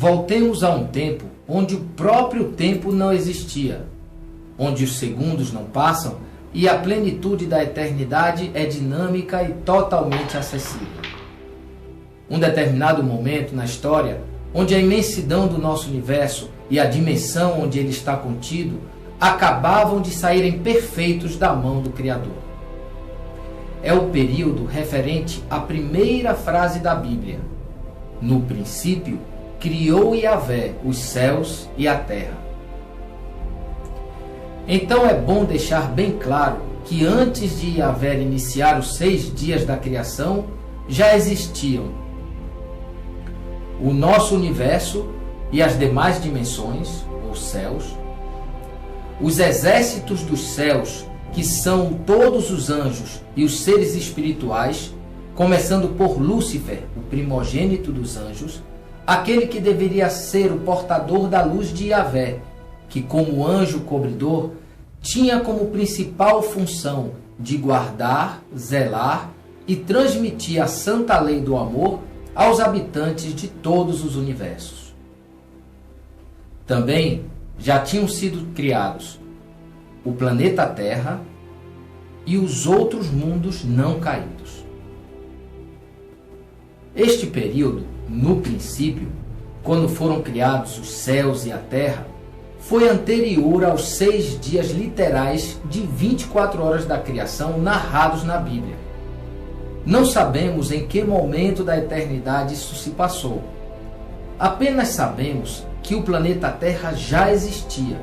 Voltemos a um tempo onde o próprio tempo não existia, onde os segundos não passam e a plenitude da eternidade é dinâmica e totalmente acessível. Um determinado momento na história, onde a imensidão do nosso universo e a dimensão onde ele está contido acabavam de saírem perfeitos da mão do Criador. É o período referente à primeira frase da Bíblia. No princípio, criou Yahvé os céus e a terra. Então é bom deixar bem claro que antes de Yahvé iniciar os 6 dias da criação, já existiam o nosso universo e as demais dimensões, os céus, os exércitos dos céus, que são todos os anjos e os seres espirituais, começando por Lúcifer, o primogênito dos anjos, aquele que deveria ser o portador da luz de Yahvé, que como anjo cobridor tinha como principal função de guardar, zelar e transmitir a santa lei do amor aos habitantes de todos os universos. Também já tinham sido criados o planeta Terra e os outros mundos não caídos. Este período, no princípio, quando foram criados os céus e a terra, foi anterior aos 6 dias literais de 24 horas da criação narrados na Bíblia. Não sabemos em que momento da eternidade isso se passou. Apenas sabemos que o planeta Terra já existia.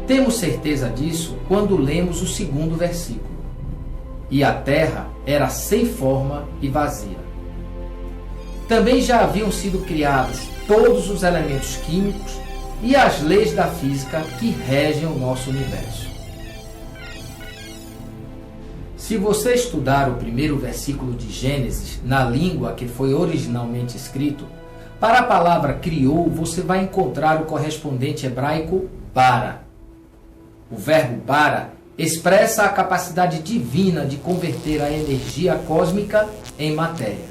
Temos certeza disso quando lemos o 2º versículo. E a Terra era sem forma e vazia. Também já haviam sido criados todos os elementos químicos e as leis da física que regem o nosso universo. Se você estudar o 1º versículo de Gênesis na língua que foi originalmente escrito, para a palavra criou você vai encontrar o correspondente hebraico bara. O verbo bara expressa a capacidade divina de converter a energia cósmica em matéria.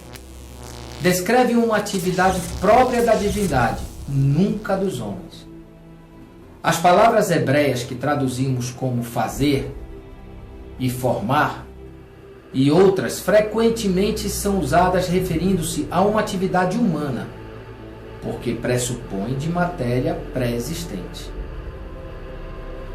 Descreve uma atividade própria da divindade, nunca dos homens. As palavras hebreias que traduzimos como fazer e formar e outras frequentemente são usadas referindo-se a uma atividade humana, porque pressupõe de matéria pré-existente.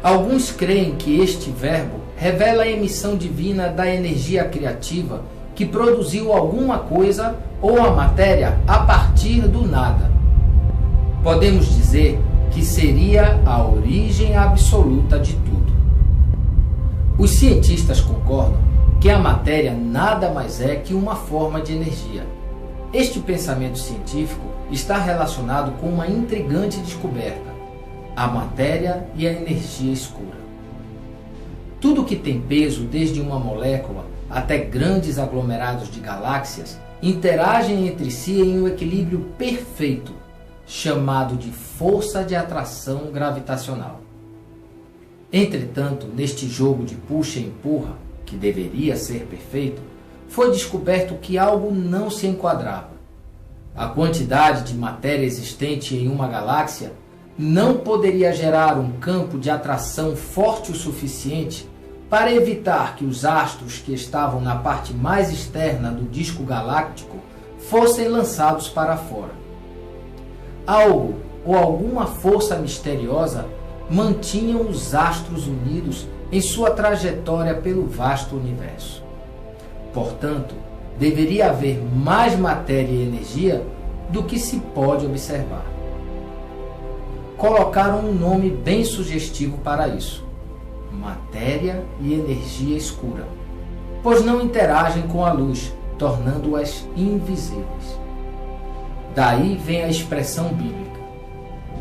Alguns creem que este verbo revela a emissão divina da energia criativa que produziu alguma coisa ou a matéria a partir do nada. Podemos dizer que seria a origem absoluta de tudo. Os cientistas concordam que a matéria nada mais é que uma forma de energia. Este pensamento científico está relacionado com uma intrigante descoberta: a matéria e a energia escura. Tudo que tem peso, desde uma molécula até grandes aglomerados de galáxias, interagem entre si em um equilíbrio perfeito, chamado de força de atração gravitacional. Entretanto, neste jogo de puxa e empurra, que deveria ser perfeito, foi descoberto que algo não se enquadrava. A quantidade de matéria existente em uma galáxia não poderia gerar um campo de atração forte o suficiente para evitar que os astros que estavam na parte mais externa do disco galáctico fossem lançados para fora. Algo ou alguma força misteriosa mantinham os astros unidos em sua trajetória pelo vasto universo. Portanto, deveria haver mais matéria e energia do que se pode observar. Colocaram um nome bem sugestivo para isso: matéria e energia escura, pois não interagem com a luz, tornando-as invisíveis. Daí vem a expressão bíblica: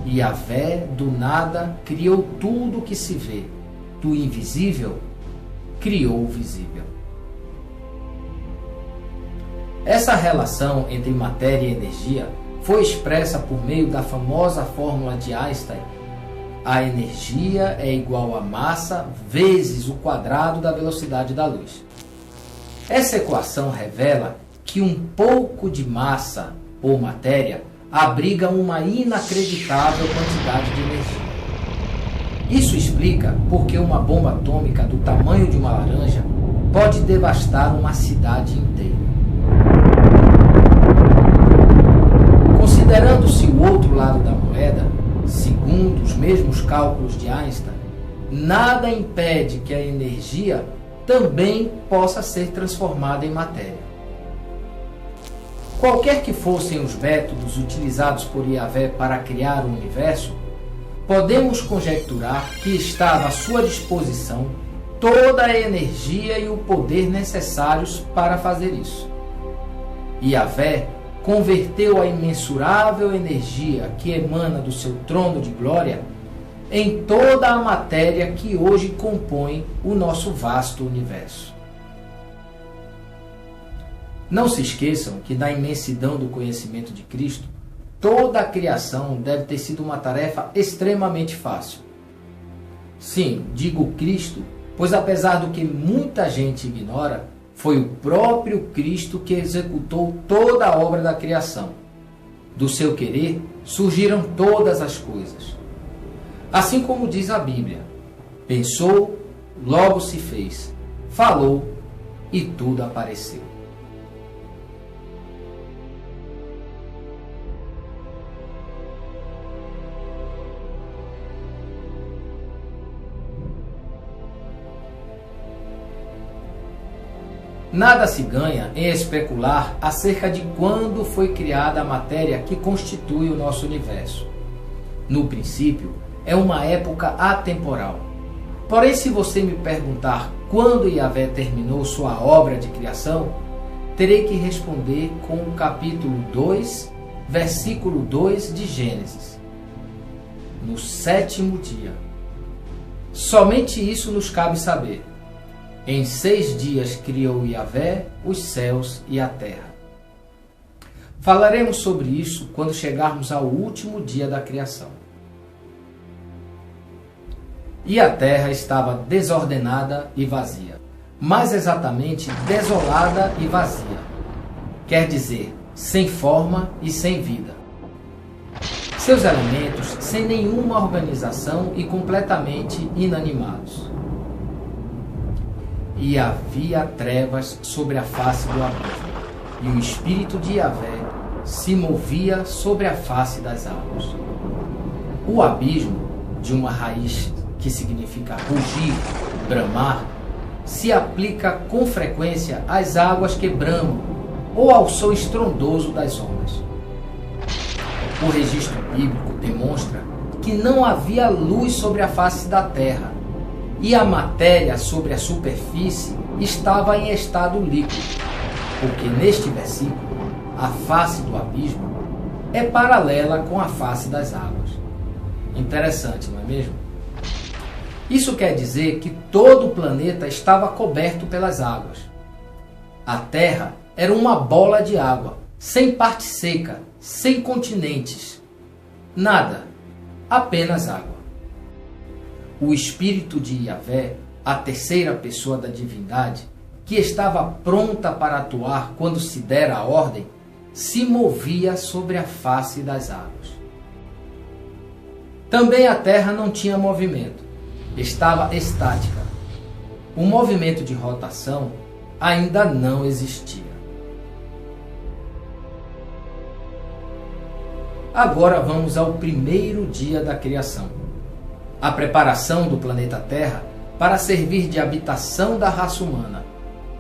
Yahvé do nada criou tudo o que se vê, do invisível criou o visível. Essa relação entre matéria e energia foi expressa por meio da famosa fórmula de Einstein: a energia é igual a massa vezes o quadrado da velocidade da luz. Essa equação revela que um pouco de massa ou matéria abriga uma inacreditável quantidade de energia. Isso explica porque uma bomba atômica do tamanho de uma laranja pode devastar uma cidade inteira. Considerando-se o outro lado da moeda, segundo os mesmos cálculos de Einstein, nada impede que a energia também possa ser transformada em matéria. Qualquer que fossem os métodos utilizados por Yahvé para criar o universo, podemos conjecturar que estava à sua disposição toda a energia e o poder necessários para fazer isso. Yahvé converteu a imensurável energia que emana do seu trono de glória em toda a matéria que hoje compõe o nosso vasto universo. Não se esqueçam que na imensidão do conhecimento de Cristo, toda a criação deve ter sido uma tarefa extremamente fácil. Sim, digo Cristo, pois apesar do que muita gente ignora, foi o próprio Cristo que executou toda a obra da criação. Do seu querer surgiram todas as coisas. Assim como diz a Bíblia, pensou, logo se fez, falou e tudo apareceu. Nada se ganha em especular acerca de quando foi criada a matéria que constitui o nosso universo. No princípio, é uma época atemporal. Porém, se você me perguntar quando Yahvé terminou sua obra de criação, terei que responder com o capítulo 2, versículo 2 de Gênesis. No 7º dia. Somente isso nos cabe saber. Em 6 dias criou Yahvé os céus e a terra. Falaremos sobre isso quando chegarmos ao último dia da criação. E a terra estava desordenada e vazia. Mais exatamente, desolada e vazia. Quer dizer, sem forma e sem vida. Seus elementos sem nenhuma organização e completamente inanimados. E havia trevas sobre a face do abismo, e o Espírito de Yahvé se movia sobre a face das águas. O abismo, de uma raiz que significa rugir, bramar, se aplica com frequência às águas que bramam ou ao som estrondoso das ondas. O registro bíblico demonstra que não havia luz sobre a face da terra, e a matéria sobre a superfície estava em estado líquido, porque neste versículo, a face do abismo é paralela com a face das águas. Interessante, não é mesmo? Isso quer dizer que todo o planeta estava coberto pelas águas. A Terra era uma bola de água, sem parte seca, sem continentes. Nada, apenas água. O Espírito de Yahvé, a terceira pessoa da divindade, que estava pronta para atuar quando se dera a ordem, se movia sobre a face das águas. Também a terra não tinha movimento, estava estática. O movimento de rotação ainda não existia. Agora vamos ao primeiro dia da criação. A preparação do planeta Terra para servir de habitação da raça humana,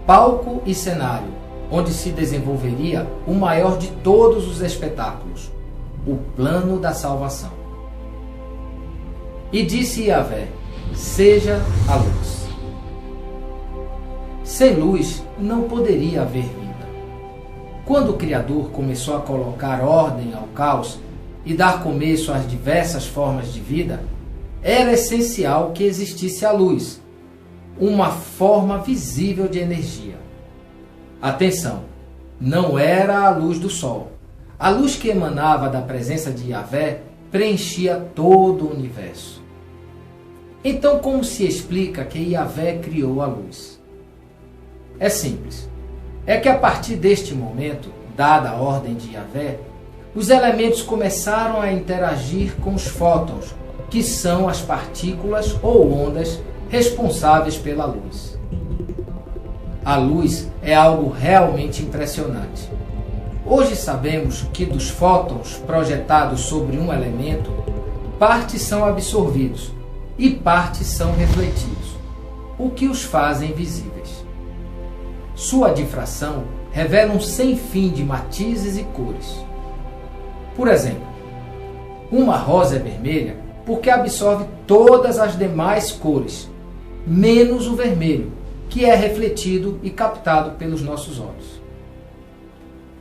palco e cenário, onde se desenvolveria o maior de todos os espetáculos, o plano da salvação. E disse Yahvé, seja a luz. Sem luz não poderia haver vida. Quando o Criador começou a colocar ordem ao caos e dar começo às diversas formas de vida, era essencial que existisse a luz, uma forma visível de energia. Atenção, não era a luz do sol. A luz que emanava da presença de Yahvé preenchia todo o universo. Então, como se explica que Yahvé criou a luz? É simples. É que a partir deste momento, dada a ordem de Yahvé, os elementos começaram a interagir com os fótons, que são as partículas ou ondas responsáveis pela luz. A luz é algo realmente impressionante. Hoje sabemos que dos fótons projetados sobre um elemento, partes são absorvidos e partes são refletidos, o que os fazem visíveis. Sua difração revela um sem fim de matizes e cores. Por exemplo, uma rosa é vermelha porque absorve todas as demais cores, menos o vermelho, que é refletido e captado pelos nossos olhos.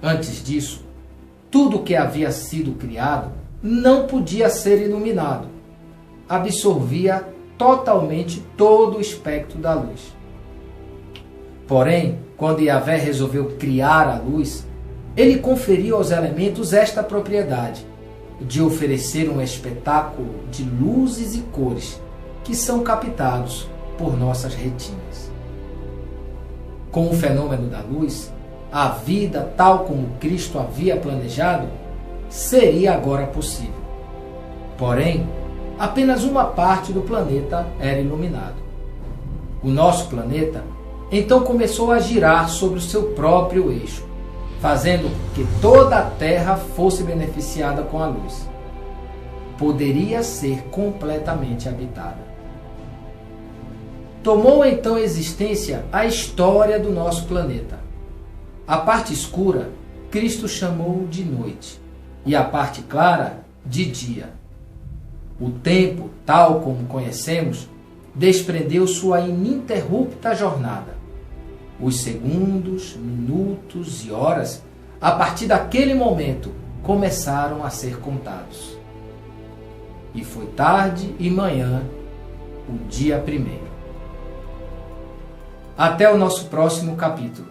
Antes disso, tudo que havia sido criado não podia ser iluminado. Absorvia totalmente todo o espectro da luz. Porém, quando Yahvé resolveu criar a luz, ele conferiu aos elementos esta propriedade, de oferecer um espetáculo de luzes e cores que são captados por nossas retinas. Com o fenômeno da luz, a vida tal como Cristo havia planejado seria agora possível. Porém, apenas uma parte do planeta era iluminado. O nosso planeta então começou a girar sobre o seu próprio eixo, fazendo com que toda a Terra fosse beneficiada com a luz. Poderia ser completamente habitada. Tomou então existência a história do nosso planeta. A parte escura, Cristo chamou de noite, e a parte clara, de dia. O tempo, tal como conhecemos, desprendeu sua ininterrupta jornada. Os segundos, minutos e horas, a partir daquele momento, começaram a ser contados. E foi tarde e manhã, o dia primeiro. Até o nosso próximo capítulo.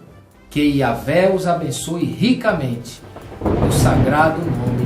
Que Yahvé os abençoe ricamente, no sagrado nome